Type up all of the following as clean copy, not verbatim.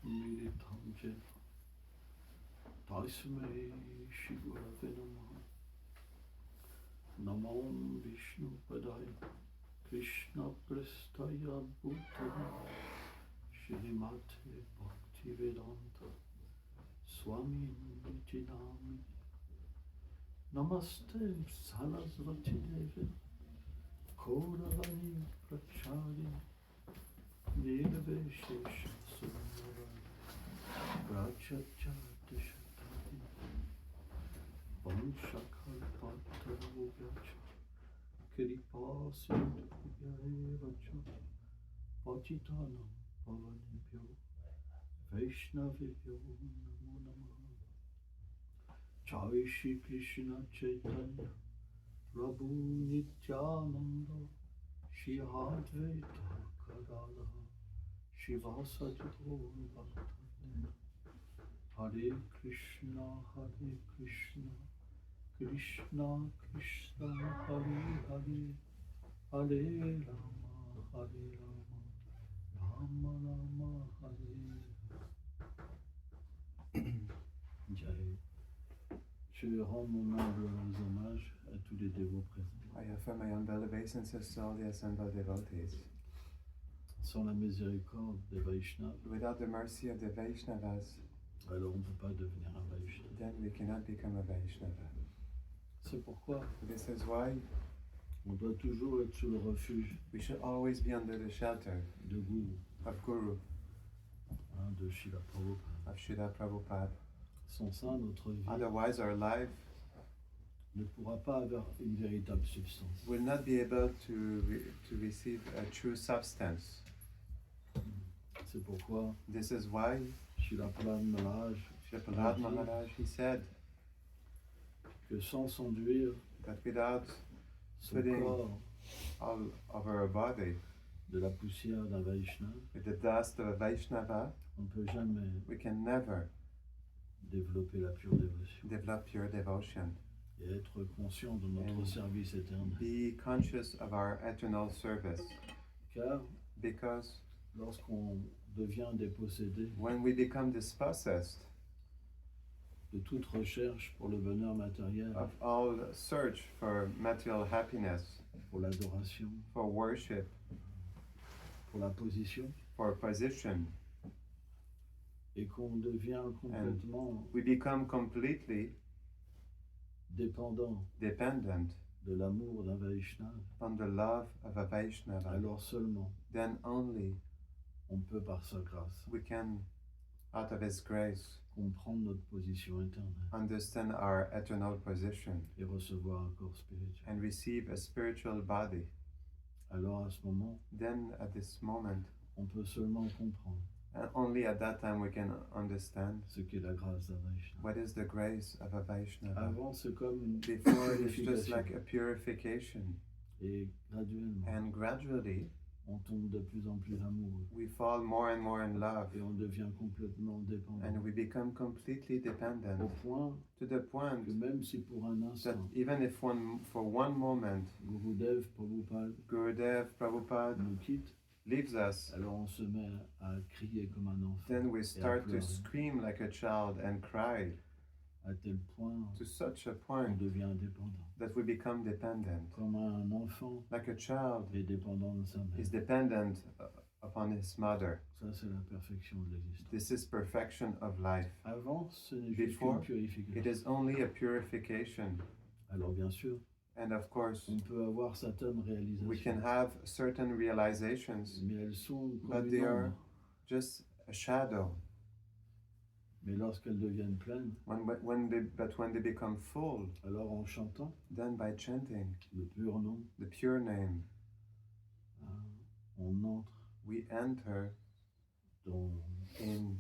Militanche Tasmai Shigurave Namaha Namo Vishnu Padaya Krishna Prestaya Bhutana Shrimate Bhaktivedanta Swami Nitinami Namaste Sarasvati Devi Kauravani Prachari Nirveshesha Sundara Rajachatishati Vanshakhalpatarubhyacha Kripa Sindhubhyaevacha Patitanam Pavanebhyo Vaishnavibhyo Namo Namaha Jai Shri Krishna Chaitanya Prabhu Nityananda Shri Advaita Gadadhara Shivasati Bhaktivinoda Hare Krishna Krishna Krishna Hare Hare Hare Rama Rama Rama Hare Jai. Je rends mon humble hommage à tous les dévots présents. I offer my humble obeisances to all the assembled devotees. Sans la miséricorde des Vaishnavas, Without the mercy of the Vaishnavas, alors on ne peut pas devenir un Vaishnava. then we cannot become a Vaishnava. C'est pourquoi This is why on doit toujours être sous le refuge we should always be under the shelter de Guru, of Guru, de Srila Prabhupada. of Srila Prabhupada. Sans ça, notre vie Otherwise, our life ne pourra pas avoir une véritable substance. will not be able to receive a true substance. C'est pourquoi This is why Srila Prahlad Maharaj Srila Prahlad Maharaj, he said que sans s'enduire that without son putting corps all of our body de la poussière d'un Vaishnava, with the dust of a Vaishnava, on ne peut jamais we can never développer la pure dévotion develop pure devotion. et être conscient de notre And service éternel. be conscious of our eternal service. Car Because lorsqu'on devient dépossédé when we become dispossessed de toute recherche pour le bonheur matériel, of all search for material happiness, pour l'adoration, for worship, pour la position, for position, et qu'on devient complètement we become completely dépendant dependent de l'amour d'un Vaishnava, on the love of a Vaishnava, alors seulement then only on peut par sa grâce we can, out of His grace, comprendre notre position éternelle understand our eternal position et recevoir un corps spirituel. and receive a spiritual body. Alors à ce moment, Then at this moment, on peut seulement comprendre and only at that time we can understand ce qu'est la grâce d'un Vaishnava. what is the grace of a Vaishnava. Avant, c'est comme une Before it's just purification. like a purification, Et graduellement, and gradually on tombe de plus en plus amoureux we fall more and more in love, et on devient complètement dépendant. and we become completely dependent Au point to the point que même si pour un that instant, even if for one moment Gurudev, Prabhupada Gurudev Prabhupada nous quitte, leaves us, alors on se met à crier comme un enfant then we et à start to pleurer, scream like a child and cry à tel point to such a on point devient dépendant. that we become dependent. Comme un enfant Like a child est dépendant de sa mère. is dependent upon his mother. Ça, c'est la perfection de l'existence. This is perfection of life. Avant, ce n'est juste Before, qu'une purification. It is only a purification. Alors bien sûr, And of course, on peut avoir certaines we can réalisations, have certain realizations, mais elles sont but comme they une are ombre. just a shadow. Mais lorsqu'elles deviennent pleines, When they become full, alors en chantant then by chanting le pur nom, the pure name, on entre we enter dans in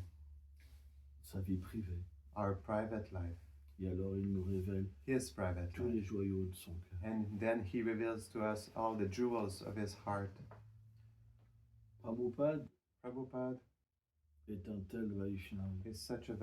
sa vie privée. our private life, Et alors il nous révèle his private tous life. les joyaux de son cœur. And then he reveals to us all the jewels of his heart. Prabhupada Prabhupada est un tel Vaishnava is such a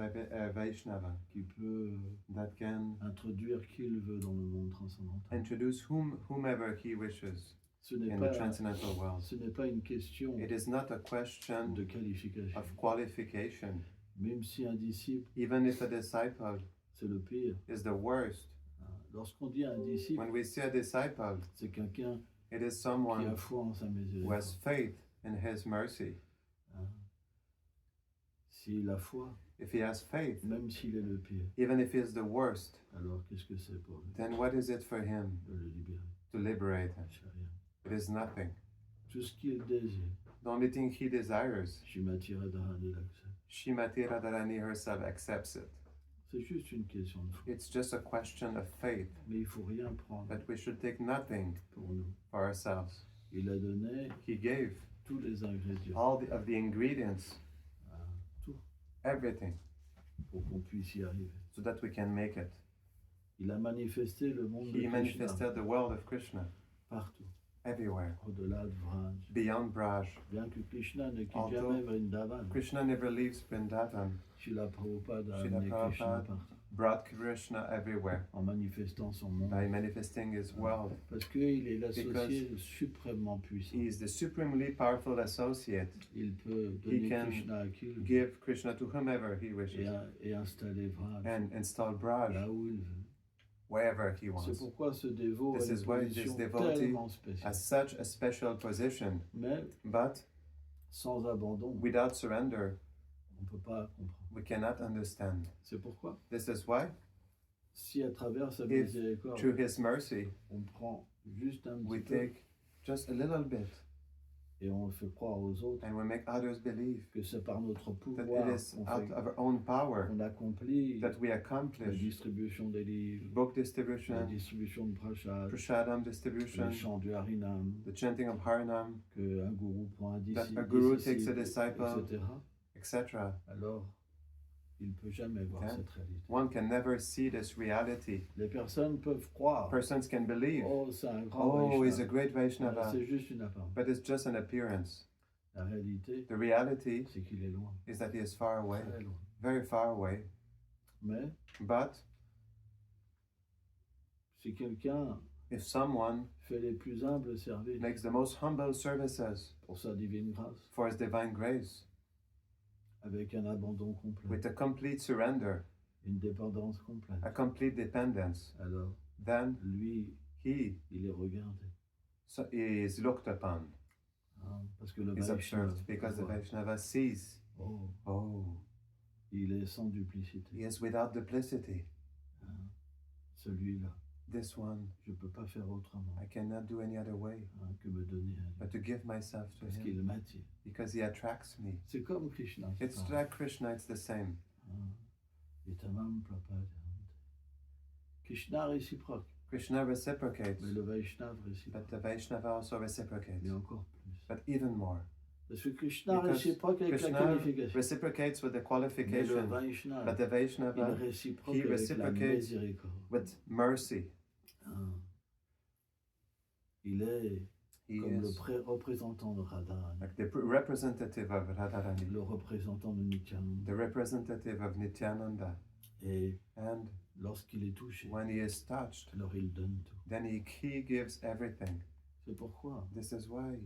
Vaishnava qui peut that can introduire qui il veut dans le monde transcendantal. introduce whomever he wishes Ce n'est in pas, the transcendental world. ce n'est pas une question It is not a question de qualification. of qualification. Même si un disciple, Even if a disciple c'est le pire. is the worst, Lorsqu'on dit un disciple, when we see a disciple, c'est quelqu'un it is qui a someone foi en sa who miséricorde. has faith in his mercy. S'il a foi, If he has faith, même s'il est le pire, even if he is the worst, alors qu'est-ce que c'est pour lui then what is it for him de le libérer? to liberate him? C'est rien. It is nothing. Tout ce qu'il désire, The only thing he desires, Shimatira Dharani l'accepte. Shrimati Radharani herself accepts it. C'est juste une question de foi. It's just a question of faith, Mais il ne faut rien prendre that we should take nothing pour nous. for ourselves. Il a donné He gave tous les ingrédients, all of the ingredients, tout, everything, pour qu'on puisse y arriver. so that we can make it. Il a manifesté le monde de He Krishna manifested the world of Krishna partout, everywhere, au-delà de Vraj. beyond Braj. Bien que Krishna ne quitte Although jamais Vrindavan, Krishna never leaves Vrindavan. Srila Prabhupada a Srila amené Krishna Prabhupada partout, Brought Krishna everywhere en manifestant son monde. by manifesting his world. Parce qu'il est l'associé suprêmement puissant. He is the supremely powerful associate. Il peut donner can Krishna à qui il veut Give Krishna to whomever he wishes et installer Vraj and install Braj là où il veut. wherever he C'est wants. pourquoi ce dévot This a is une why this position devotee tellement spéciale. Has such a special position, Mais but sans abandon, without surrender, on ne peut pas comprendre. we cannot understand. C'est pourquoi, This is why, si à travers sa If miséricorde, through his mercy, on prend juste un we petit peu take just a little bit et on fait croire aux autres and we make others believe que c'est par notre that pouvoir it is qu'on out fait, of our own power qu'on accomplit that we la accomplish distribution des livres, book la distribution, distribution de prashad, prashadam le distribution, chant du harinam, the chanting of Harinam, qu'un gourou prend un that disciple, a guru des takes a disciples, disciple, etc. etc. Alors, il ne peut jamais voir Okay. cette réalité. One can never see this reality. Les personnes peuvent croire, Persons can believe, oh, c'est un grand oh, he's a Vaishnava. great Vaishnava, C'est juste une apparence. but it's just an appearance. La réalité, The reality c'est qu'il est loin, is that he is far away, très loin. very far away. Mais But si quelqu'un if someone fait les plus humbles services makes the most humble services pour sa divine grâce, for his divine grace, avec un abandon complet, with a complete surrender, une dépendance complète, a complete dependence, alors then lui, he il est regardé. is looked upon, Hein, parce que le is Vaishnava, observed, because the voit, Vaishnava sees, oh, oh, il est sans duplicité. he is without duplicity. Hein, celui-là, This one, je ne peux pas faire autrement I cannot do any other way hein, que me donner à lui, but to give myself to parce him, qu'il m'attire. because he attracts me. C'est comme Krishna. c'est It's pareil. like Krishna, it's the same. Hein, Vitamam Prabhupada. Krishna réciproque, Krishna reciprocates, mais le Vaishnava réciproque, but the Vaishnava also reciprocates, mais encore plus. but even more. Parce que Krishna Because réciproque avec la Krishna qualification. reciprocates with the Mais le qualification, Vaishnava, but the il Vaishnava réciproque he avec la reciprocates miséricorde. with mercy. Hein. Il est He comme le is représentant de Radharani, like the representative of Radharani, le représentant de Nityananda. the representative of Nityananda. Et And lorsqu'il est touché, when he is touched, alors il donne tout. then he gives everything. C'est pourquoi This is why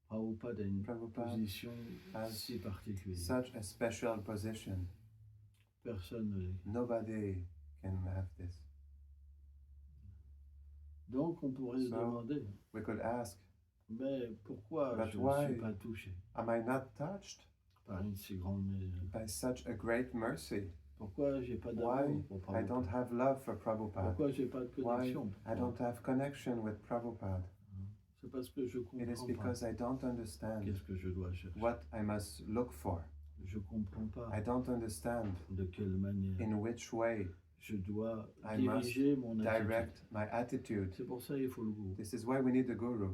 Prabhupada a une Prabhupada position has si particulière. such a special position. Personne ne l'est. Nobody can have this. Donc on pourrait se So, demander, We could ask, mais pourquoi But je ne why? suis pas touché am I not touched par une si grande miséricorde? by such a great mercy? Pourquoi j'ai pas Why d'amour pour I Prabhupada? don't have love for Prabhupada? Pourquoi j'ai pas de Why connexion pour I Prabhupada? don't have connection with Prabhupada? C'est parce que je It is comprends pas because I don't understand qu'est-ce que je dois chercher. what I must look for. Je comprends pas I don't understand de quelle manière in which way je dois I diriger mon attitude. direct my attitude. C'est pour ça qu'il faut le goût. This is why we need a guru.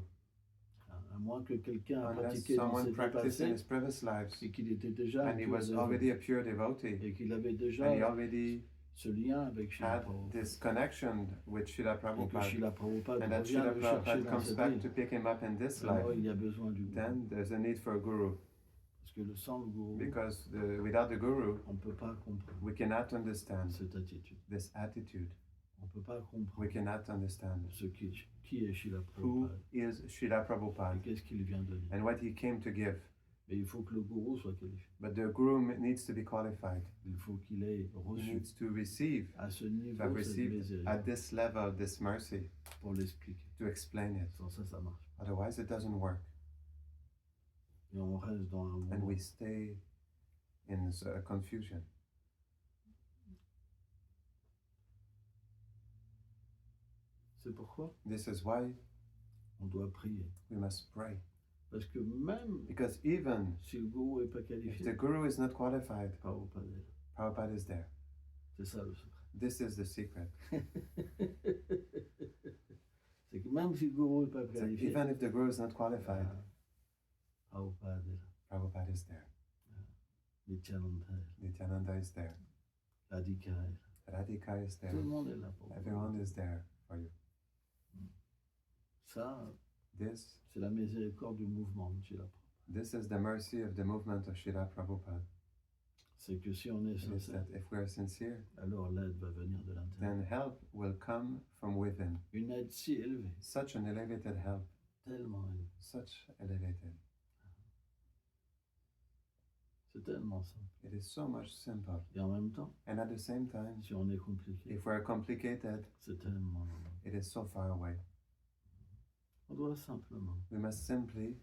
À moins que quelqu'un a Unless pratiqué dans someone ses practiced in passés his previous lives et qu'il était déjà un and he pur was devotee, already a pure devotee et qu'il avait déjà and he already ce lien avec Srila had Prabhupada. this connection with Srila Et que Prabhupada Srila Prabhupada and that revient Srila le chercher Prabhupada dans comes cette back vie. to pick him up in this Alors life, il y a besoin du goût. then there's a need for a guru, Parce que sans le goût, because without the guru on ne peut pas comprendre we cannot understand cette attitude. this attitude. On ne peut pas we comprendre cannot understand qui est Srila who Prabhupada is Srila et Prabhupada qu'est-ce qu'il vient donner. and what he came to give. Mais il faut que le gourou soit qualifié. But the guru needs to be qualified. Il faut qu'il ait He reçu needs to receive, à ce to niveau have cette received at miséricorde this level this mercy pour l'expliquer. to explain it. Sans ça, ça marche. Otherwise, it doesn't work. Et on reste dans un And monde. we stay in confusion. C'est pourquoi This is why on doit prier. we must pray. Parce que même Because even si le gourou n'est pas if qualifié, the guru is not qualified, Prabhupada est là. Prabhupada is there. C'est ça le secret. This is the secret. C'est que même si le gourou n'est pas It's like qualifié, even if the guru is not qualified, Prabhupada est là. Prabhupada is there. Nityananda est là. Nityananda is there. Radhika est là. Radhika is there. Tout le monde est là pour vous. Everyone is there for you. Ça, This c'est la miséricorde du mouvement de Srila Prabhupada. This is the mercy of the movement of Srila Prabhupada. C'est que si on est It is sincère, that if we are sincere, alors l'aide va venir de l'intérieur. then help will come from within. Une aide si élevée, Such an elevated help, tellement élevée. such elevated. C'est tellement simple. It is so much simple. Et en même temps, And at the same time, si on est compliqué, if we're complicated, c'est tellement loin. it is so far away. On doit simplement We must simply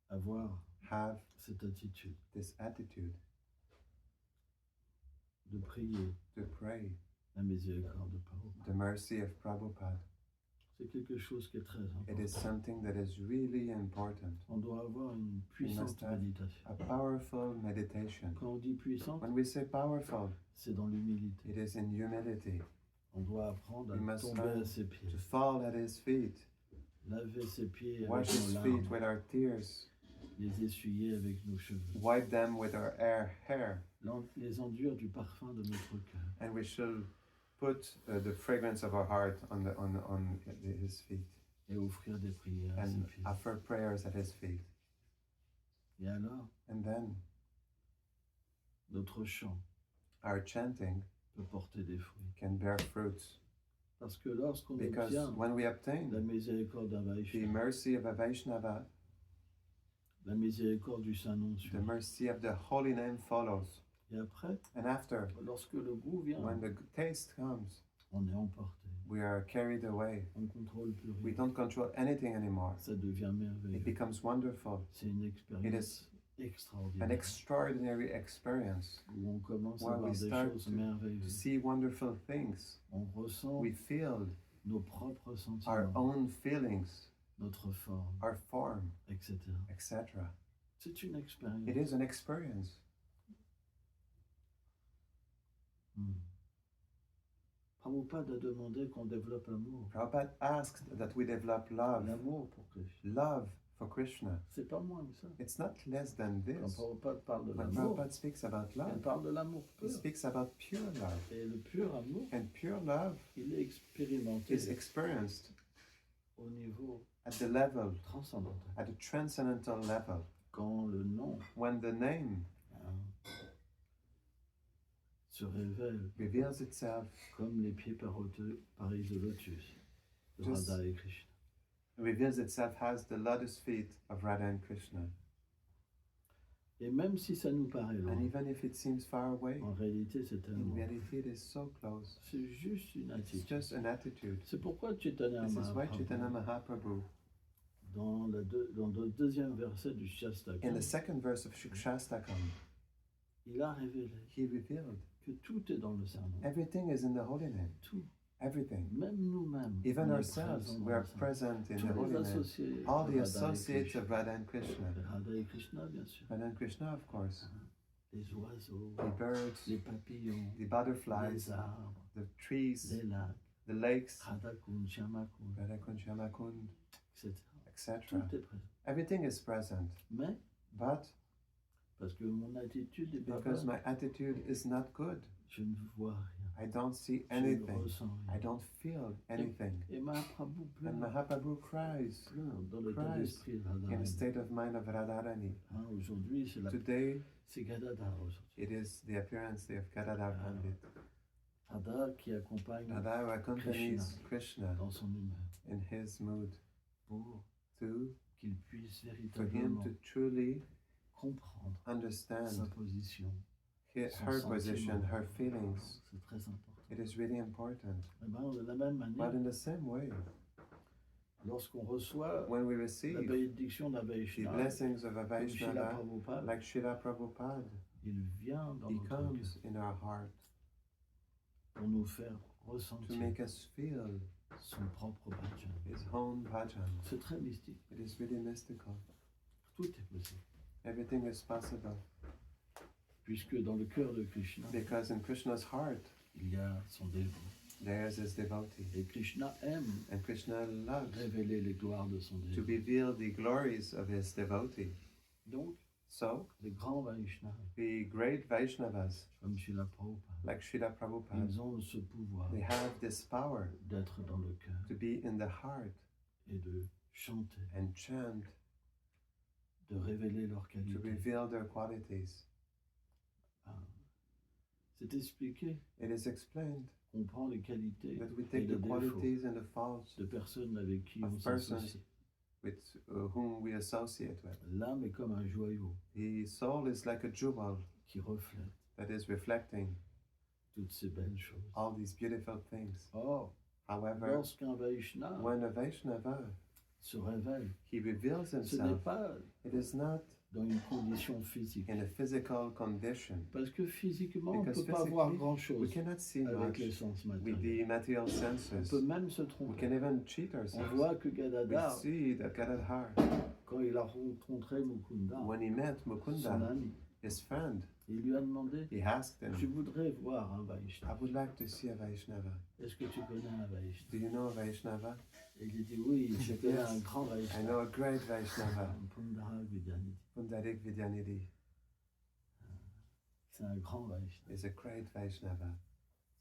avoir have cette attitude this attitude de prier to pray la miséricorde de Prabhupada. the mercy of Prabhupada. C'est quelque chose qui est très It is important. something that is really important. On doit avoir une puissante have méditation. A powerful meditation. Quand on dit puissante, When we say powerful, c'est dans l'humilité. it is in humility. On doit apprendre We à must tomber learn à ses pieds, To fall at his feet, laver ses pieds avec wash his nos feet larmes, with our tears, les essuyer avec nos cheveux, wipe them with our hair, les enduire du parfum de notre cœur. and we shall put the fragrance of our heart on his feet Et offrir des prières à ses and pieds. offer prayers at his feet. Et alors, And then notre chant our chanting peut porter des fruits. can bear fruits. Parce que lorsqu'on Because obtient when we la obtain miséricorde the d'Avaishna, mercy of a Vaishnava, la miséricorde du Saint-Nom the suit. mercy of the holy name follows. Et après, And after, lorsque le goût vient, when the taste comes, on est emporté. we are carried away. On ne contrôle plus We rien. don't control anything anymore. Ça devient It merveilleux. becomes wonderful. C'est une expérience An extraordinaire extraordinary experience où on commence à where voir we des start choses to merveilleuses. see wonderful things. On ressent We feel nos propres our sentiments, own feelings, notre forme, our form, etc. etc. C'est une expérience. It is an experience. Prabhupada a demandé qu'on développe l'amour. Prabhupada asked that we develop love, L'amour pour Krishna. love for Krishna. C'est pas moins que ça. It's not less than Quand this. Prabhupada parle de When l'amour, Prabhupada speaks about il love, parle de l'amour he pur. speaks about pure love. Et le pur amour, And pure love il est expérimenté is experienced au niveau at the level, transcendantal. at a transcendental level. Quand le nom When the name se révèle reveals itself, comme les pieds pareils de lotus de Just- Radha et Krishna. reveals itself as the lotus feet of Radha and Krishna. Et même si ça nous paraît And loin, even if it seems far away, en réalité c'est in tellement. reality it is so close. C'est juste une It's attitude. just an attitude. C'est pourquoi Chaitanya This is why Mahaprabhu, Chaitanya Mahaprabhu, dans le deuxième verset du in Shastakam, the second verse of Shastakam, il a révélé he revealed que tout est dans le serment. everything is in the holy name. Tout. Everything. Même nous-mêmes. Even on est ourselves, présents we dans are le serment. present in Tous the holy les name. associés All de the Radha et associates Krishna. of Radha and Krishna. Radha et Krishna, bien sûr. Radha and Krishna, of course. Les oiseaux, The birds, les papillons, the butterflies, les arbres, the trees, les lacs, the lakes, Radhakund, Shyamakund, Radhakund, Shamakund, etc. etc. Tout est présent. Everything is present. Mais, But parce que mon attitude est pas because bonne, my attitude is not good, je ne vois rien. I don't see Je ne anything. ressens I rien. don't feel anything. Et Mahaprabhu pleure, And Mahaprabhu cries pleure dans l'état cries d'esprit de in the Radharani. state of mind of Radharani. Hein, aujourd'hui, c'est Today, Gadadhar aujourd'hui. it is the appearance day of Gadadhar Pandit. Radha qui accompagne Radha who accompanies Krishna dans son humeur in his mood pour to qu'il puisse for him véritablement to truly comprendre sa understand position, her son position, sentiment. her feelings. C'est très important. It is really important. Eh ben, de la même But manière, in the same way, lorsqu'on reçoit when we la receive bénédiction d'un the Vaishnava, blessings of a comme Srila Vaishnava, Prabhupada, like Srila Prabhupada, il vient dans he notre cœur comes in our heart pour nous faire to ressentir make us feel son propre bhajan. his own bhajan. C'est très mystique. It is really mystical. Tout est possible. Everything is possible Puisque dans le cœur de Krishna, because in Krishna's heart il y a son dévot. there is his devotee. Et Krishna aime And Krishna loves révéler les gloires de son to dévot. reveal the glories of his devotee. Donc, So, les grands Vaishnavas, the great Vaishnavas, comme Srila Prabhupada, like Srila Prabhupada, ils ont ce pouvoir they have this power d'être dans le cœur to be in the heart et de chanter, and chant, de révéler leurs to qualités. reveal their qualities. Ah. C'est expliqué It is explained qu'on prend les qualités that we et take les the défauts qualities and the faults de personnes avec qui of on persons s'associe. with whom we associate with. L'âme est comme un joyau The soul is like a jewel qui reflète that is reflecting toutes ces belles choses. all these beautiful things. Or, However, lorsqu'un Vaishnava when a Vaishnava, se révèle, he reveals ce n'est himself, pas it is not dans une condition physique. in a physical condition. Parce que physiquement, on ne Because peut pas voir physically, grand-chose We cannot see avec much les sens with matériels. the material On senses. peut même se We tromper. can even cheat On ourselves. voit que We Gadadhar, see that Gadadhar, quand il a rencontré Mukunda, when he met son Mukunda, ami, his friend, il lui a demandé, he asked je him, voudrais voir un I Vaishnava. would like to see a Vaishnava. Est-ce que tu connais un Vaishnava? Do you know a Vaishnava? Et il dit, oui, je connais Yes. un grand I Vaishnava. know a great Vaishnava, Pundarak Vidyanidhi. Pundarik Vidyanidhi C'est un grand Vaishnava. is a great Vaishnava.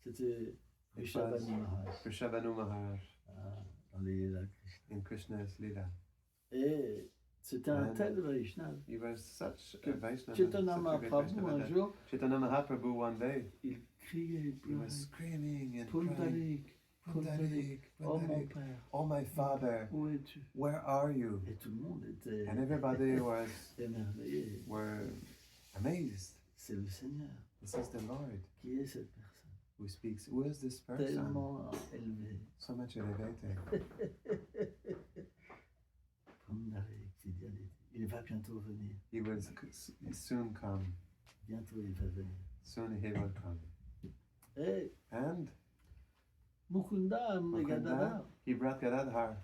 C'était It Rishabhani was Maharaj Rishabhanu Maharaj dans les Leela Krishna. in Krishna's Lila. Et c'était un And tel Vaishnava. He was such a Que Vaishnava, Chaitanya such a great Mahaprabhu, Vaishnava un that jour, Chaitanya Mahaprabhu one day, il criait, il he pleurait. was screaming and crying, Pundarik, Pundarik, Pundarik, oh mon Pundarik, père, oh my father, où es-tu? where are you? Et tout le monde était And everybody was émerveillé. were amazed. C'est le Seigneur. This is the Lord Qui est cette personne? who speaks. Who is this person? Tellement élevé. So much elevated. Pundarik, Vidyanidhi. Il va bientôt venir. He will soon come. Bientôt il va venir. Soon he will come. Et And Mukunda amené Mukunda, Gadadhar. he brought Gadadhar.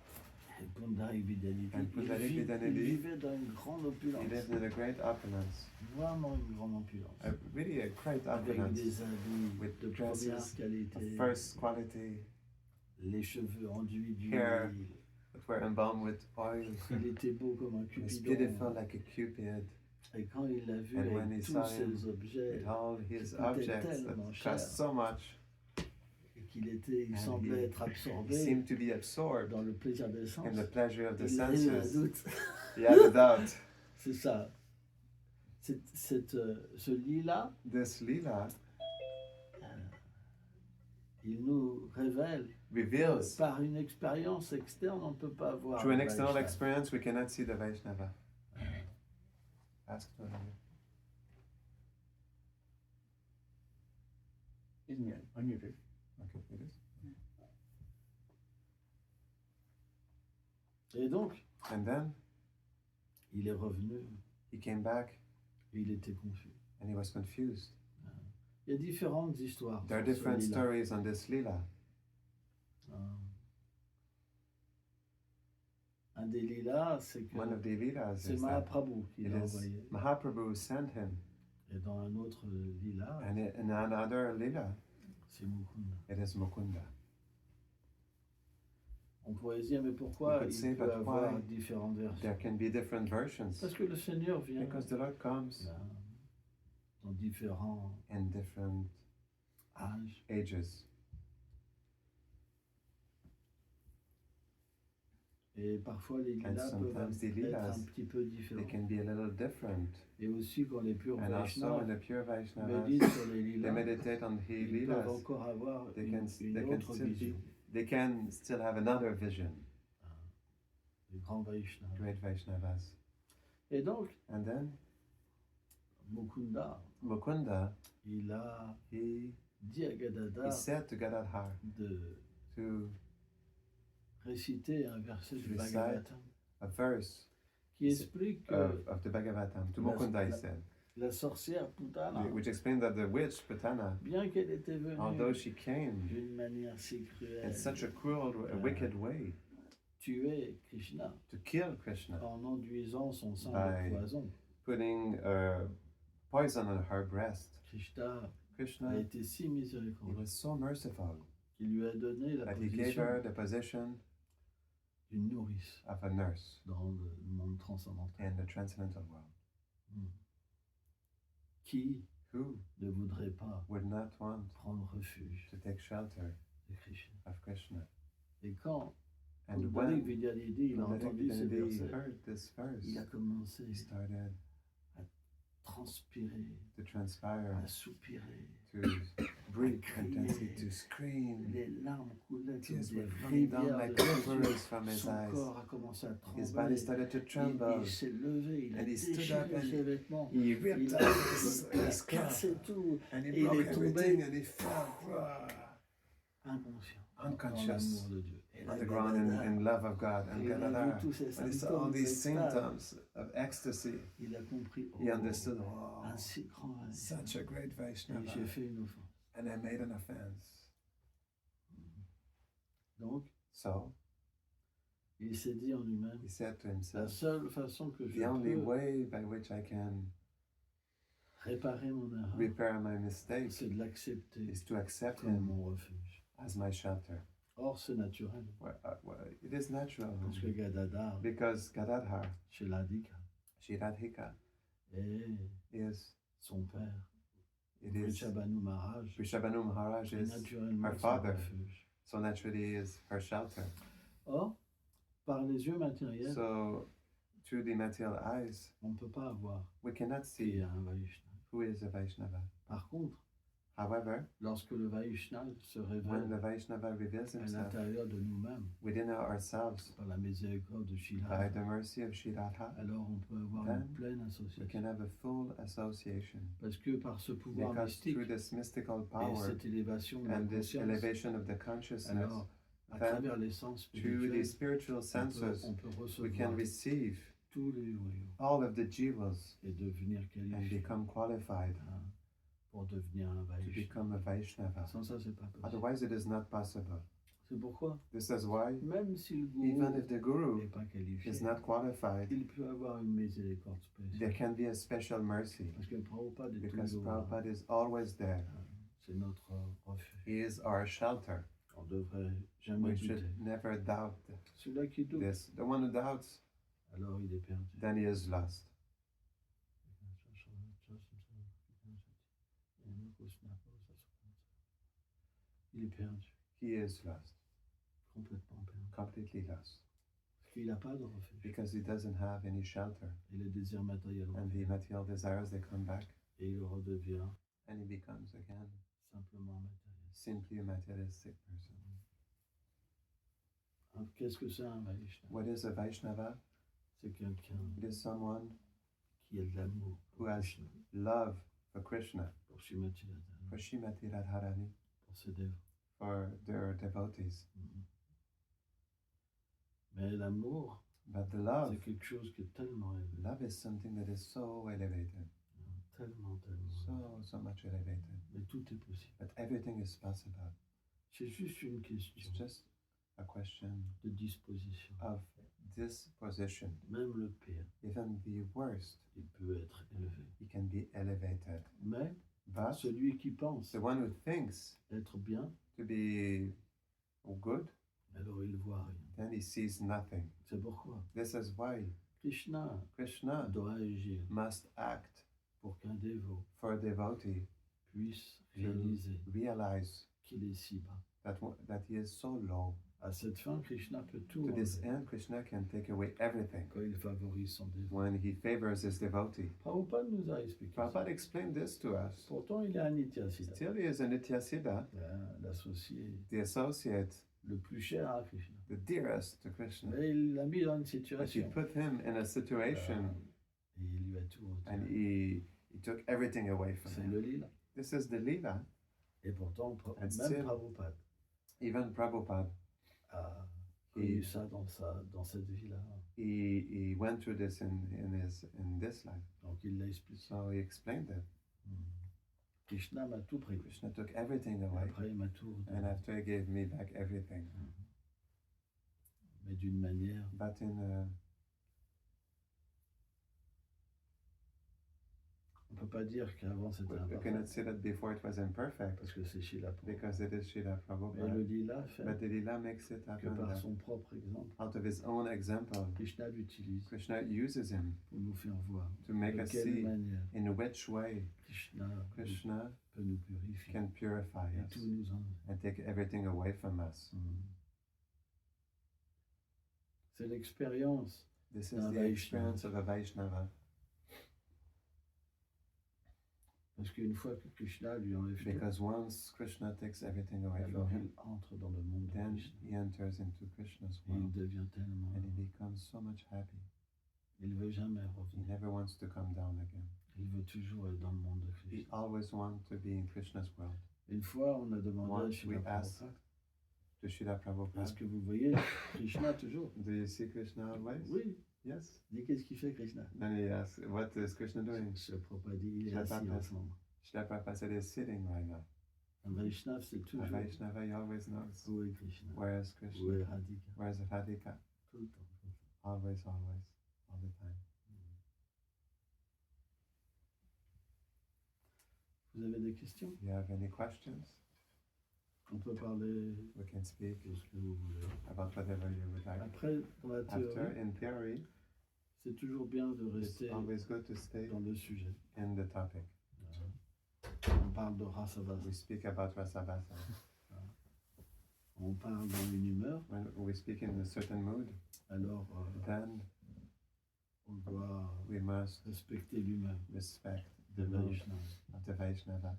Et Pundarik Vidyanidhi, And Pundarik il Vidyanidhi, vivait dans une grande opulence. He lived in a great opulence. Vraiment une grande opulence. Really a great Avec opulence. des habits With de dresses première of qualité, first quality, les cheveux enduits d'huile. Hair. that were embalmed with oil. Il était beau comme un He was Cupidon. beautiful like a Cupid. Et quand il l'a vu And when avec he tous saw him ces objets, with all his qui coûtaient objects tellement that cher, cost so much, et il And semblait he- être he absorbé seemed to be absorbed dans le plaisir des sens. in the pleasure of the Il a eu un senses. doute. He had a doubt. C'est ça. Ce lit-là, This Leela il nous révèle reveals par une expérience externe, on ne peut pas voir. through an le external Vaishnava. experience we cannot see the Vaishnava. Ask for him. Isn't it unmuted? Okay, it is. Et donc, And then il est revenu he came back et il était confus. and he was confused. Il y a différentes histoires. There are sur ce different lit-là. stories on this Leela. Un des lilas, c'est que One of the Leelas c'est is that Mahaprabhu qui it l'a is envoyé. Mahaprabhu sent him, Et dans un autre lila, and in another Leela, c'est Mukunda. it is Mukunda. On pourrait se dire, mais pourquoi You could say, il peut but avoir why différentes versions? There can be different versions Parce que le Seigneur vient because the Lord comes dans différents in different âges. ages. Et parfois les And lilas peuvent sometimes the être lilas, un petit peu they différents. can be a little different. Et aussi quand les purs And also when Vaishnavas the pure Vaishnavas, méditent sur les they lilas, meditate on the ils peuvent lilas, encore avoir they une can autre still vision. they can still have another vision. Les grands Vaishnavas. Great Vaishnavas. Et donc, And then Mukunda, Mukunda, il a he dit à Gadadhar said to Gadadhar de to réciter un verset du recite Bhagavatam a verse qui explique que of the Bhagavatam. To La- Mukunda, he la- said, la sorcière Putana, which explained that the witch Putana, bien qu'elle était venue although she came d'une manière si in cruelle, such a cruel, a wicked way tuer Krishna to kill Krishna, en enduisant son sang By- de poison. putting poison on her breast. Krishna a Krishna, été si he miséricordieux was so merciful qu'il lui a donné la that he gave position her the position d'une nourrice of a nurse dans le monde transcendantal. in the transcendental world. Qui Who ne voudrait pas would not want prendre refuge to take shelter de Krishna? of Krishna? Et quand And Kundalik when Vidyadhidi il a entendu ce he verset, heard this il a verse, commencé he started à transpirer, to transpire, à soupirer. to breathe intensely, to scream. Les larmes coulaient comme Tears des were running down rivières like de ses yeux. rivers from his Son eyes. corps a commencé à His trembler. body started to tremble. Il s'est levé, il a And he stood up déchiré and ses vêtements. He ripped Il out a his scarf cassé tout, and he Et il broke est tombé. everything and he fell inconscient, Unconscious dans l'amour de Dieu. Et on là, the ground Gadadhar, in love of God. And il a vu Gadadhar, tous ces when he saw all symptômes these d'extase, symptoms of ecstasy, il a compris, he understood, oh, un si grand Vaishnava. such a great Et Vaishnava. j'ai fait une offense. And I made an offense. Donc, So il s'est dit en lui-même, he said to la himself, seule façon que je the only peux way by which I can réparer mon erreur, repair my mistake c'est de l'accepter is to accept comme him mon refuge. as my shelter. Or, c'est naturel, Well, it is natural parce que Gadadhar, because Gadadhar, chez l'Adhika, Shiradhika, et is son père, it is Vrishabhanu Maharaj, Vrishabhanu Maharaj est is naturellement her son father. refuge. So naturally is her shelter. Or, par les yeux matériels, So through the material eyes, on ne peut pas avoir we cannot qui see est un Vaishnava. who is a Vaishnava. Par contre, However, lorsque le Vaishnava se when révèle the Vaishnava reveals à himself l'intérieur de nous-mêmes, within ourselves par la miséricorde de by Shila, the mercy of Shiradha, alors on peut avoir Then une pleine we association. can have a full association. Parce que par ce pouvoir Because mystique through this mystical et power cette élévation de la and this conscience, elevation of the consciousness, alors à then travers les sens through the spirituels, spiritual senses, on peut we recevoir can receive tous les royaumes all of the jivas et devenir and qualifié become qualified pour devenir un to Vaishnava. become a Vaishnava. Sans ça, c'est pas possible. Otherwise, it is not possible. C'est pourquoi, This is why, même si le even gourou if the guru n'est pas qualifié, is not qualified, il peut avoir une miséricorde there spéciale. can be a special mercy Parce que Prabhupada est because toujours là. Prabhupada is always there. C'est notre refuge. He is our shelter. On devrait jamais We douter. should never doubt Celui-là qui doute, this. The one who doubts, alors il est perdu. then he is lost. Il est perdu, He is lost, complètement perdu. completely lost, Parce qu'il n'a pas de refuge. because he doesn't have any shelter. Et les désirs matériels And the material desires, they come back, et il redevient and he becomes again simplement matériel. simply a materialistic person. Hein, qu'est-ce que c'est un Vaishnava? What is a Vaishnava? C'est quelqu'un It is someone qui a de l'amour who pour has Krishna, love for Krishna, pour Srimati Radharani, for Shrimati Radharani, pour ses dévots. for their devotees. Mais l'amour, But the love, c'est quelque chose qui est tellement élevé. love is something that is so elevated, Tellement, tellement. so much elevated. Mais tout est possible. But everything is possible. C'est juste une It's question just a question de disposition. of disposition. Même le pire, Even the worst, il peut être élevé. he can be elevated. Mais But celui qui pense the one who thinks être bien, to be good, alors il ne voit rien. then he sees nothing. C'est pourquoi This is why Krishna Krishna doit agir must act pour qu'un dévot for a devotee puisse to réaliser realize qu'il est si bas, that he is so low, À cette fin, Krishna peut tout To this enlever end, Krishna can take away everything quand il favorise son dévot. when he favors his devotee. Prabhupada nous a expliqué ça. Prabhupada explained this to us. Pourtant, il est un Nityasiddha, Still, he is a Nityasiddha, l'associé the associate, le plus cher à Krishna. the dearest to Krishna. Mais il l'a mis dans une But he situation put him in a situation et il lui a tout and retiré. he took everything away from C'est him. le lila. This is the Leela. Et pourtant, And même still- Prabhupada Even Prabhupada, a Et- connu ça dans cette vie-là. he went through this in this life. Donc il l'a expliqué. So he explained it. Krishna m'a tout pris. Krishna took everything Et away. après, il m'a tout And retiré. after he gave me back everything. Mais d'une manière, But in on ne peut pas dire qu'avant c'était we imparfait. cannot say that before it was imperfect Parce que c'est Srila Prabhupada. because it is Srila Mais Prabhupada. le lila fait But the Leela makes it que happen par that son propre exemple, out of his own example, Krishna l'utilise Krishna uses him pour nous faire voir to make de us quelle see manière in which way Krishna Krishna peut nous purifier can purify et us tout nous enlève. and take everything away from us. C'est l'expérience This is d'un the Vaishnava. experience of a Vaishnava. Parce qu'une fois que Krishna lui enlève tout, Because once Krishna takes everything away from alors him, il entre dans le monde de then Krishna. he enters into Krishna's Et il world devient tellement and he heureux. becomes so much happy. Il ne veut jamais He revenir. never wants to come down again. Il veut toujours être dans le monde de He Krishna. always wants to be in Krishna's world. Une fois, on a demandé à Once Srila we asked Prabhupada, To Srila est-ce Prabhupada, que vous voyez Krishna toujours? do you see Krishna always? Oui. Yes. Dis qu'est-ce qu'il fait Krishna? Then he asks, what is Krishna doing? Srila Prabhupada dit, il est Srila assis Prabhupada. ensemble. Srila Prabhupada said he's sitting right now. Un Vaishnava, c'est A toujours Vaishnava, he always knows. où est Krishna, Where is où Krishna? est Radhika, Where is Radhika? tout le temps. Always, always, all the time. Vous avez des questions? Do you have any questions? On peut parler We can speak de ce que vous voulez. about whatever you would like. Après, dans la After, théorie, in theory, c'est toujours bien de it's rester always good to stay dans le sujet. in the topic. On parle de Rasavasa, We speak about Rasabhasa. on parle dans une humeur, When we speak in a certain mood, alors then on doit we must respecter l'humeur respect de the mood Vaishnava. of the Vaishnava.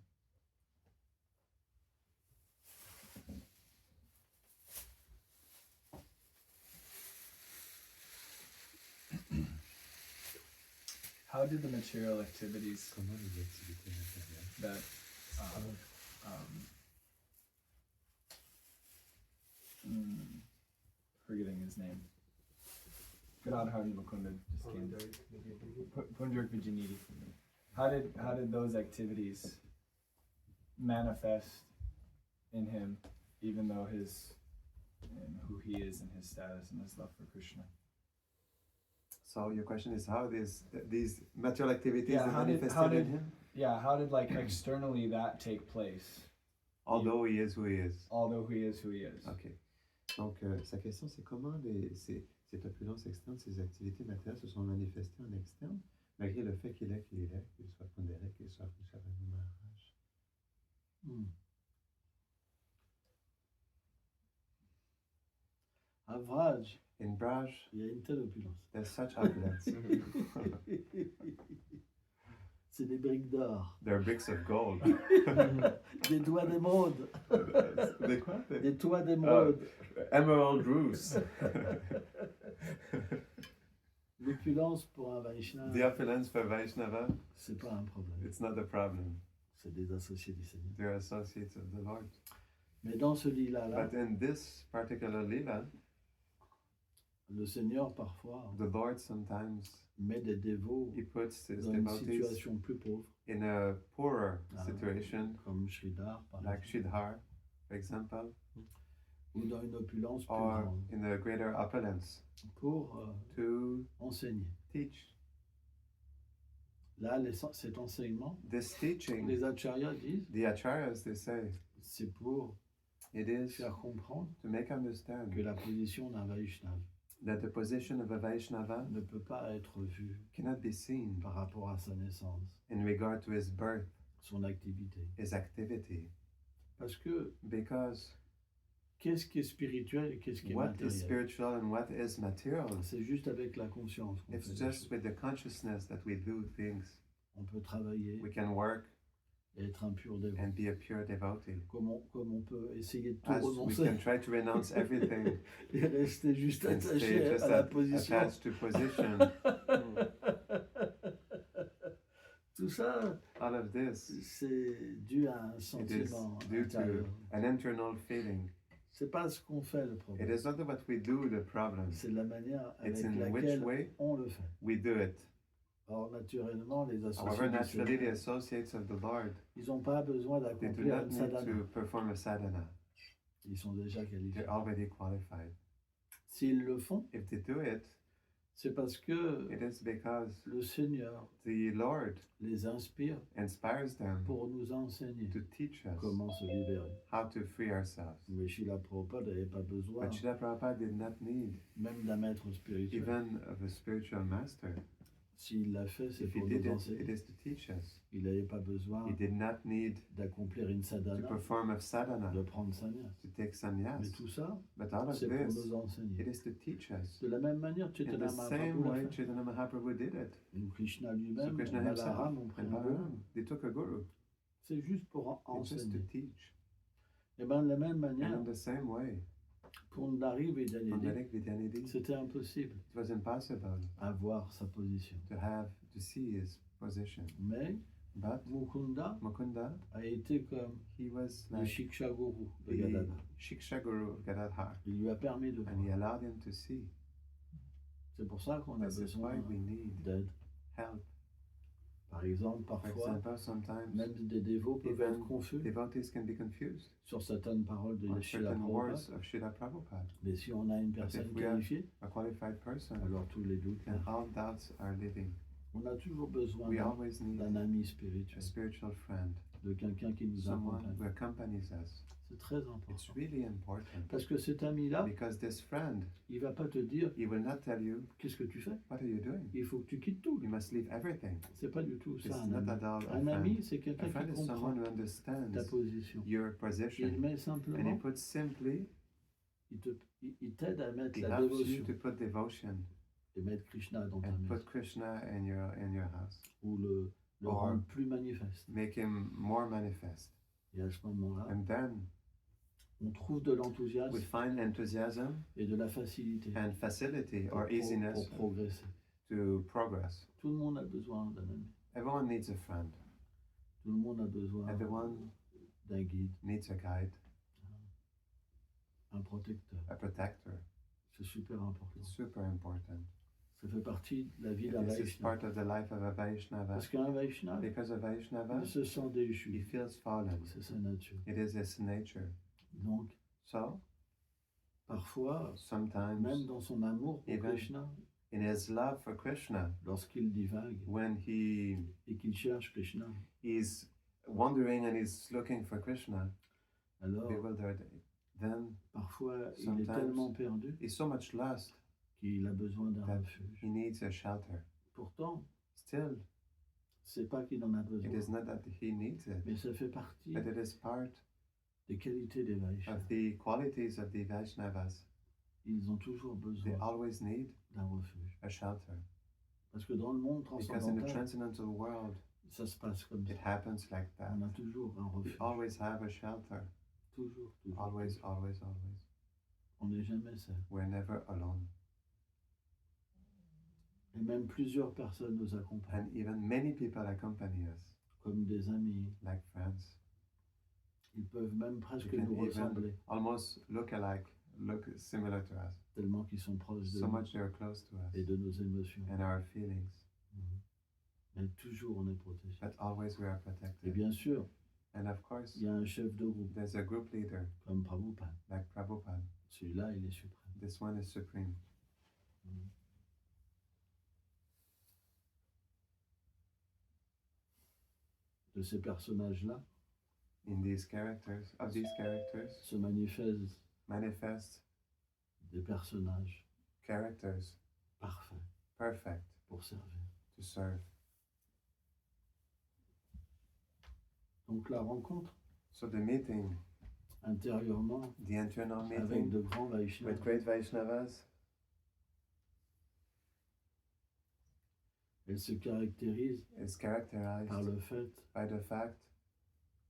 How did the material activities Comment les activités matérielles that forgetting his name. Gadadhar Mukunda just came. Punjak Vijayanidhi. How did those activities manifest in him, even though who he is and his status and his love for Krishna? So your question is how these material activities Yeah, are how did- manifested how in did- him, Yeah, how did like externally that take place, although he is who he is. although he is who he is? Ok. Donc sa question c'est comment cette opulence externe, ces activités matérielles se sont manifestées en externe, malgré le fait qu'il est, qu'il soit pondéré, qu'il soit Vrishabhanu Maharaj. À Vraj, In Braj, il y a une telle opulence. there's such opulence. C'est des briques d'or, There are bricks of gold. des doigts d'émeraude, Des quoi? des toits d'émeraude. Emerald roofs. L'opulence pour un The Vaishnava, opulence for Vaishnava, c'est pas un problème. it's not a problem. C'est des associés du Seigneur. They're associates of the Lord. Mais dans ce lila-là, But in this particular Leela, le Seigneur parfois the Lord sometimes met des dévots he puts his dans une devotees situation plus pauvre, in a poorer Ah. situation, comme Sridhar par like exemple, Sridhar, for example, ou dans une opulence plus or grande, in a greater opulence pour to enseigner. teach. Là, cet enseignement, This teaching, les acharyas disent, the acharyas, they say, c'est pour it is faire comprendre to make understand que la position d'un Vaishnava that the position of a Vaishnava ne peut pas être vue cannot be seen par rapport à sa naissance, in regard to his birth, son activité. his activity, Parce que because qu'est-ce qui est spirituel et qu'est-ce qui est what is matériel. spiritual and what is material. C'est juste avec la conscience qu'on It's fait les just choses. with the consciousness that we do things. On peut travailler We can work et être un pur dévot. and be a pure devotee. Comme on peut essayer de tout As we renoncer can try to renounce everything et rester juste and attaché stay just à la position. attached to position. Tout ça, All of this, c'est dû à un it is sentiment due intérieur. to an internal feeling. C'est pas ce qu'on fait le It problème. is not what we do the problem. C'est la manière It's avec in which laquelle way on le fait. we do it. Or, naturellement, les However, naturally, the associés, associates of the Lord, ils n'ont pas besoin they do d'accomplir not une need sadhana. to perform a sadhana. Ils sont déjà qualifiés. They're already qualified. S'ils le font, If they do it, c'est parce que it is because le Seigneur the Lord les inspire inspires them pour nous enseigner to teach us comment se libérer. how to free ourselves. Mais Srila Prabhupada n'avait pas besoin But Srila Prabhupada did not need même d'un maître spirituel. even of a spiritual master. S'il l'a fait, c'est If he pour did nous it, enseigner. it is to teach us. Il n'avait pas besoin He did not need d'accomplir une to sadhana, perform a sadhana, de prendre sannyas. to take Mais sannyas. tout ça, But all of c'est pour this, nous it enseigner. is to teach us. De la même manière, In Chaitanya the same Mahaprabhu l'a way, fait. Chaitanya Mahaprabhu did it. Ou Krishna So lui-même, Krishna Balaram himself ont pris and un guru. Balaram, they took a guru. C'est juste pour It's just to enseigner. teach. Et bien, de la même And manière, in the same way, pour Nari on Vedyanidhi, Derek Vidyanidhi, c'était impossible it was impossible avoir sa position. to see his position. Mais But Mukunda Mukunda, a été comme he was le like Shiksha Guru de the Gadadhar. Shiksha Guru of Gadadhar, Il lui a permis de and he voir. allowed him to see. C'est pour ça qu'on a This is besoin why we need d'aide. help. Par exemple, For parfois, example, sometimes même des dévots peuvent even être confus devotees can be confused sur certaines paroles de on Srila certain Prabhupada. words of Srila Prabhupada. Mais si on a une personne we have- qualifiée, A qualified person, alors tous les doutes. and all doubts are leaving. On a toujours besoin We always need d'un ami a spirituel, spiritual friend, de quelqu'un qui nous someone accompagne. who accompanies us. C'est très It's important. really important Parce que cet ami-là, because this friend, il va pas te dire he will not tell you, qu'est-ce que tu fais. what are you doing? Il faut que tu quittes tout. You must leave everything. C'est pas du tout This ça is un not ami. at all a Un friend. ami, c'est A quelqu'un friend qui is someone comprend who ta understands position. your Il position, met and he simplement, puts simply, il t'aide à mettre he la helps you dévotion to put devotion et mettre Krishna dans ta and maison put Krishna in your house, ou le Or- rendre plus manifeste. make him more manifest. Et à ce moment-là, And then on trouve de we l'enthousiasme find enthusiasm et de la facilité and facility pour, or easiness pour progresser. to progress. Tout le monde a besoin d'un ami. Everyone needs a friend. Tout le monde a besoin Everyone d'un guide, needs a guide, un protecteur. a protector. C'est super important. It's super important. Ça fait partie de la vie d'un This is Vaishnava. part of the life of a Vaishnava. Parce qu'un Vaishnava, Because a Vaishnava, il se sent he déchu. feels fallen. C'est sa nature. It is his nature. Donc, So, parfois, même sometimes, dans son amour pour Even- Krishna, in his love for Krishna, lorsqu'il divague when he et qu'il cherche Krishna, is wandering and is looking for Krishna, alors bewildered, then parfois il est Sometimes- tellement perdu he's so much lost, qu'il a besoin d'un That- refuge. he needs a shelter. Pourtant, Still, c'est pas qu'il en a it besoin, is not that he needs it, mais ça fait partie but it is part des qualités des Vaishnavas. of the qualities of the Vaishnavas. Ils ont toujours They besoin always need d'un refuge. a shelter. Parce que dans le monde Because in the transcendantal, transcendental world, ça se passe comme ça. it happens like that. On a toujours un We refuge. always have a shelter. Toujours, toujours. Always, always, always. On n'est jamais seul. We're never alone. Et même plusieurs personnes nous accompagnent, And even many people accompany us, comme des amis. like friends. Ils peuvent même presque They can nous even ressembler, almost look alike, look similar to us. tellement qu'ils sont proches de So nous much they're close to et us de nos émotions. and our feelings. Mais toujours on est protégé. But always we are Et protected. bien sûr, And of course, il y a un chef de groupe, there's a group leader comme Prabhupada. like Prabhupada. Celui-là, il est suprême. This one is supreme. De ces personnages-là In these characters, of these characters, se manifestent manifest des personnages characters parfaits perfect pour servir. to serve. Donc la rencontre So the meeting intérieurement the internal avec meeting de grands Vaishnavas. with great Vaishnavas. Elle se caractérise Is characterized par le fait by the fact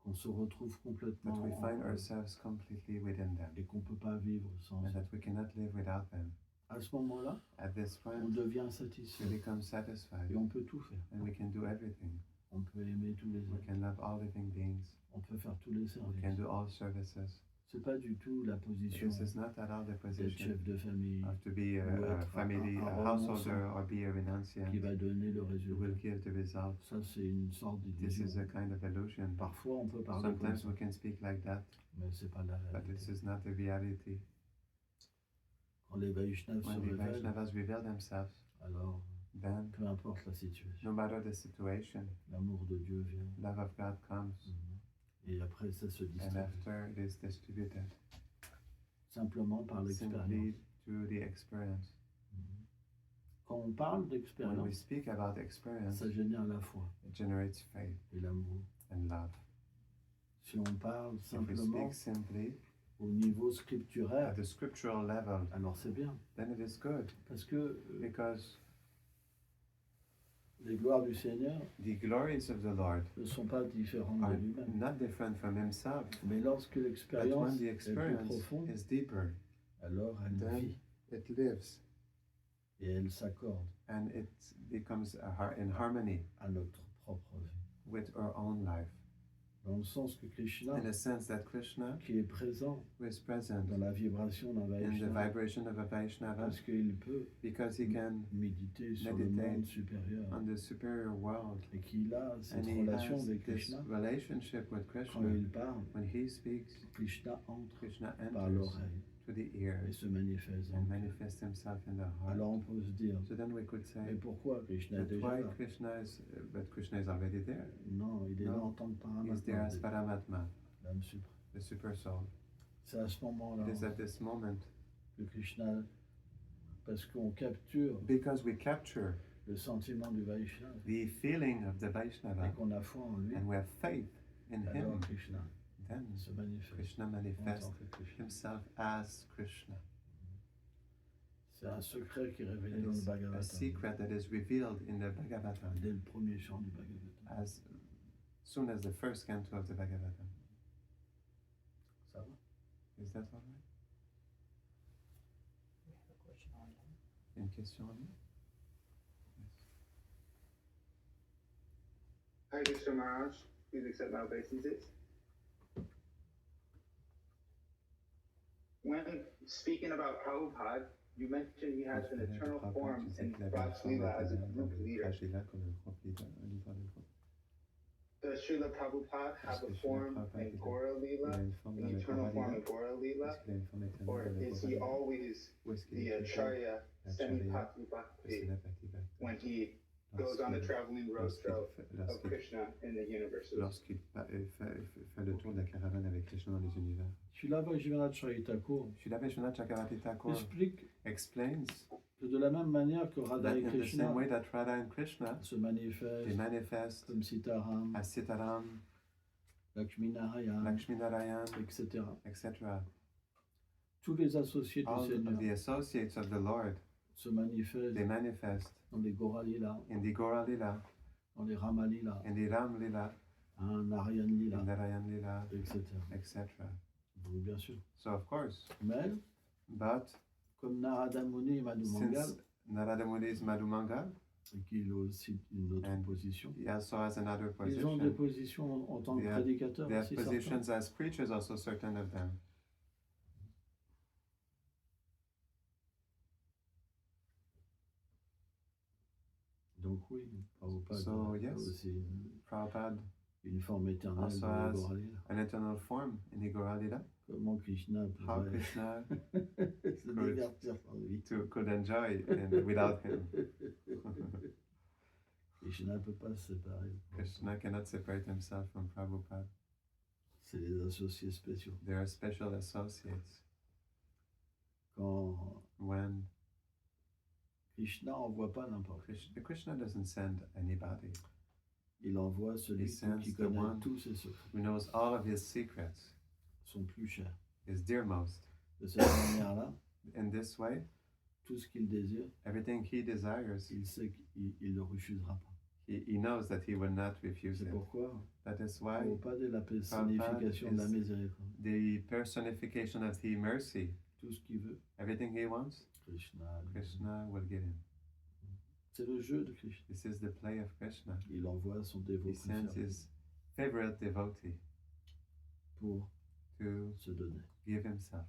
qu'on se retrouve that complètement we en find eux ourselves completely within them et qu'on ne peut pas vivre sans and eux. that we cannot live without them. À ce moment-là, At this on point, devient we satisfait become satisfied et on peut tout faire. and we can do everything. On peut aimer tous les We êtres, can love all living beings. on peut faire tous les We can services. do all services. C'est pas du tout la position This is not at all the d'être position chef de famille of to be ou a être family, un a householder, renonçant or be a renunciant qui va donner le who résultat. will give the result. Ça, c'est une sorte This is d'illusion. a kind of illusion. Parfois, on peut parler comme Sometimes ça, we can speak like that, mais c'est pas la but this réalité. is not the reality. Quand les Vaishnavas se When the révèlent, Vaishnavas reveal themselves, alors, then peu importe la situation, no matter the situation, l'amour de Dieu vient. love of God comes, Et après, ça se and distribue. after it is distributed Simplement par l'expérience. simply through the experience. Quand on parle When we d'expérience, speak about experience, ça génère la foi it generates faith et l'amour. and love. Si on parle If we simplement speak simply au niveau at scripturaire, the scriptural level, alors c'est bien. then it is good Parce que because les gloires du Seigneur the glories of the Lord ne sont pas différentes de are lui-même. not different from Himself. Mais lorsque But l'expérience when the est plus experience profonde, is deeper, alors elle then vit it lives et elle s'accorde and it becomes in harmony à notre propre vie. with our own life. Dans le sens que Krishna, In the sense that Krishna qui est présent who is present dans la vibration d'un in the Vaishnava, vibration of a Vaishnava parce qu'il peut because he can méditer sur le meditate monde supérieur on the superior world et qu'il a cette and he relation has avec this Krishna. relationship with Quand Krishna. il parle, When he speaks, Krishna entre Krishna par enters l'oreille to the et ear se manifeste. and manifests himself in the heart. Alors on peut se dire, So then we could mais say, pourquoi Krishna est but déjà why là? Krishna is already there. Non, il est là No, en tant que He's there as Paramatma, Paramatma, l'âme suprême. the super soul. C'est à ce moment-là It is at this moment, que Krishna, parce qu'on capture because we capture le sentiment du Vaishnava the feeling of the et Vaishnava qu'on a foi en lui, and we have faith in alors him, Krishna then se manifeste Krishna en tant manifests que Krishna. himself as Krishna. C'est un secret qui est révélé It dans le is a Bhagavatam, secret that is revealed in the Bhagavatam dès le premier chant du Bhagavatam. as soon as the first canto of the Bhagavatam. Ça va? Is that all right? We have a question online. Une question en ligne? Hi, Mr. Maharaj. Please accept my obeisances. When speaking about Prabhupada, you mentioned he has an eternal form in Raj Leela as a group leader. Does Srila Prabhupada have a form in Gora Leela, an eternal form in Gora Leela, or is he always the Acharya Semi-Patu Bhakti when he goes on the traveling roadshow of Krishna in the universes? Lorsqu'il fait le tour de la caravane avec Krishna dans les univers. Srila Vajranath Chaitya Thakur Srila Vishwanath Chakravarti Thakur explique explains que de la même manière que Radha that et in the Krishna same way that Radha and Krishna se they manifestent manifest comme Sitaram, as Sitaram, Lakshmi Narayan, Lakshmi Narayan, etc. etc. Tous les associés du All of Seigneur the associates of the Lord, se manifestent they manifest dans les Gora Lila, in the Gora Lila, dans les Rama Lila, in the Ram Lila, un Narayan Lila, in Narayan Lila, etc. etc. Donc, bien sûr. So of course, Mais, but comme Narada Muni et Madhu Mangal, since Narada Muni is Madhumanga, qui a aussi une autre And position, he also has another ils ont des position. positions en tant que They have- prédicateurs They have aussi, certains. positions as preachers, also certain of them. Donc oui, Prabhupada So, a yes. aussi Prabhupada, une forme éternelle Also de has- Gora Lila. an eternal form in the Gora Lila. Comment Krishna How pourrait Krishna se divertir par lui. could enjoy without him. Krishna ne peut pas se séparer. Krishna cannot separate himself from Prabhupada. C'est les associés spéciaux. They are special associates. Quand When Krishna n'envoie pas n'importe qui, Krishna doesn't send anybody, il envoie celui He sends qui the connaît one tous ses secrets. who knows all of his secrets. sont plus chers. is dearmost. De cette manière-là, In this way, tout ce qu'il désire, everything he desires, il sait qu'il ne le refusera pas. he knows that he will not refuse C'est it. pourquoi That is why Prabhupada est la personnification de la is- miséricorde. the personification of the mercy, Tout ce qu'il veut, everything he wants, Krishna. Krishna will give him. C'est le jeu de Krishna. This is the play of Krishna. Il envoie son dévot He sends préféré his favorite devotee pour to se donner. give himself.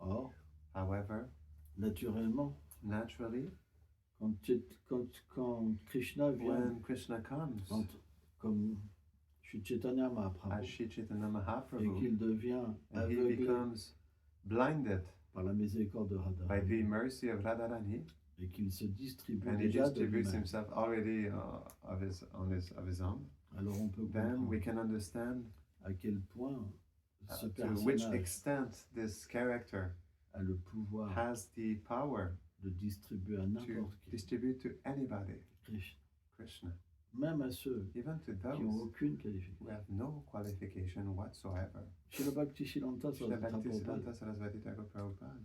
Or, However, naturellement, naturally, quand Krishna vient, when Krishna comes, comme Sri Chaitanya Mahaprabhu, as Sri Chaitanya et Mahaprabhu, qu'il devient and he aveuglé becomes blinded par la miséricorde de by the Radharani, mercy of Radharani, et qu'il se distribue and he déjà de distributes lui-même, himself already of his own, alors on peut then we comprendre can understand à quel point ce to which personnage extent this character a le pouvoir has the power de distribuer à to n'importe qui distribute to anybody Krishna, Krishna, même à ceux even to qui n'ont those aucune who qualification. have no qualification whatsoever. Shri Bhaktisiddhanta Srila Saraswati Bhaktisiddhanta Prabhupada, Saraswati Thakur Prabhupada,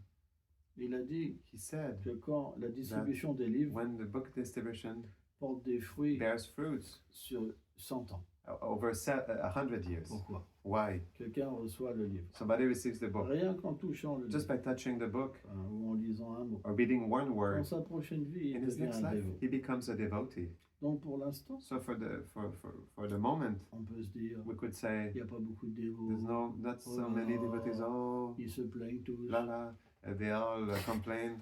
il a dit he said que quand la distribution des livres when the book distribution porte des fruits bears fruits sur 100 ans. over 100 years, Pourquoi? why? Quelqu'un reçoit le livre. Somebody receives the book Rien qu'en touchant le just livre, by touching the book ou en lisant un mot. or reading one Dans word. sa prochaine vie, il In his devient next un life, dévot. he becomes a devotee. Donc pour l'instant, So for the moment, on peut se dire, we could say il n'y a pas beaucoup de there's dévots, not so many devotees. Oh, ils se plaignent tous. la la, they all complain,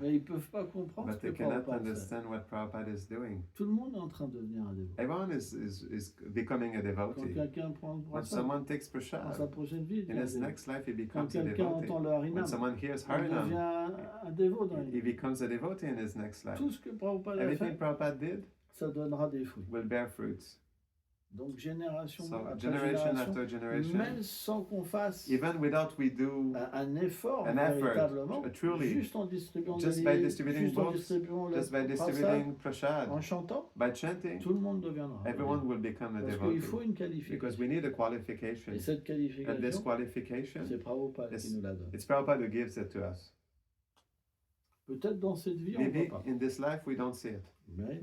Mais ils ne peuvent pas comprendre but ce they que cannot Prabhupada fait. understand what Prabhupada is doing. Tout le monde est en train de devenir un dévot. Everyone is becoming a Quand devotee. quelqu'un prend le When prasad, someone takes dans sa prashad, prochaine vie, il in devient un his dévot. next life he Quand becomes a quelqu'un devotee. entend le When harinam, someone hears il Harinam, devient un dévot dans une he vie. becomes a devotee in his next life. Tout ce que Prabhupada a Everything fait, Prabhupada did ça donnera des fruits. will bear fruits. Donc génération So après generation génération, after generation, même sans qu'on fasse even without we do un effort an effort, véritablement, truly, juste en distribuant just des by livres, distributing juste en books, distribuant just by le prasad, distributing prashad, en chantant, by chanting, tout le monde deviendra. everyone will become a Parce qu'il devotee. faut une Because qualification. we need a qualification. Et cette And this qualification, qualification, c'est Prabhupada Yes. qui nous la donne. it's Prabhupada who gives it to us. Peut-être dans cette vie, on ne Maybe peut pas. in this life we don't see it, Mais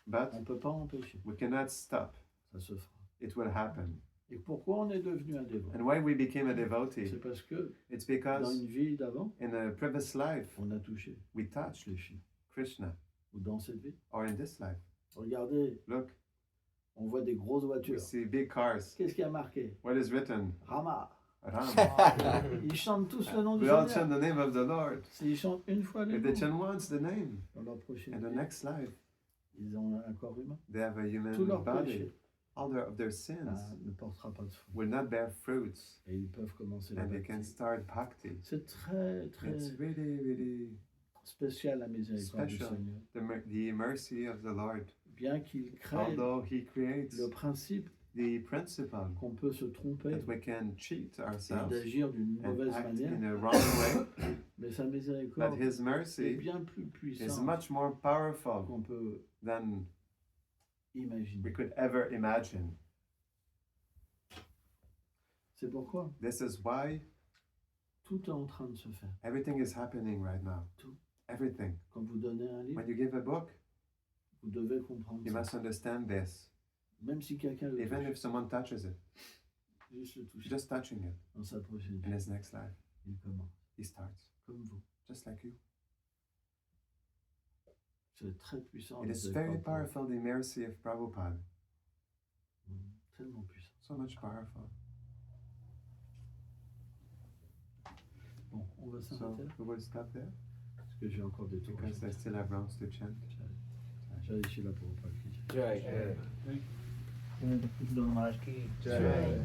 but on ne peut pas empêcher. we cannot stop. Ça se fera. It will happen. Et pourquoi on est devenu un dévot? And why we became a devotee, C'est parce que it's dans because une vie d'avant, in a previous life on a touché we touched Krishna. Krishna, Ou dans cette vie. or in this life. Regardez, Look, on voit des grosses we voitures. see big cars. Qu'est-ce qui a marqué? What is written? Rama. Ram. Ils chantent tous le nom du We all Seigneur. chant the name of the Lord. S'ils chantent une fois le If nom they chant once the name, dans leur prochaine in the vie, next life ils ont un corps humain. they have a human Tout leur body. péché All of their sins ne portera pas de fruits. will not bear fruits, Et ils peuvent commencer la and they can bhakti. start bhakti. C'est très, très It's really spécial la miséricorde du special. Seigneur. The mercy of the Lord. Bien qu'il crée Although He creates le principe the principle qu'on peut se tromper that we can cheat et ourselves d'agir d'une and mauvaise act manière, in a wrong way, mais sa but miséricorde His est mercy bien plus is puissante much more powerful qu'on peut than imaginer. we could ever imagine. C'est pourquoi This is why tout est en train de se faire. everything is happening right now. Tout. Everything. Quand vous donnez un livre, When you give a book, vous devez comprendre you ça. must understand this. Même si quelqu'un le Even touche, if someone touches it, juste le toucher just touching it dans sa prochaine in vie, his next life, il commence, he starts comme vous. just like you. C'est très puissant. It la is miséricorde very de powerful, the mercy of Prabhupada. Prabhupada. Tellement puissant. So much powerful. Bon, on va So s'arrêter là, we will stop there parce que j'ai encore des tours. because I still have rounds to chant. J'allais chez la pour pas Jai. Guru Maharaj ki Jai.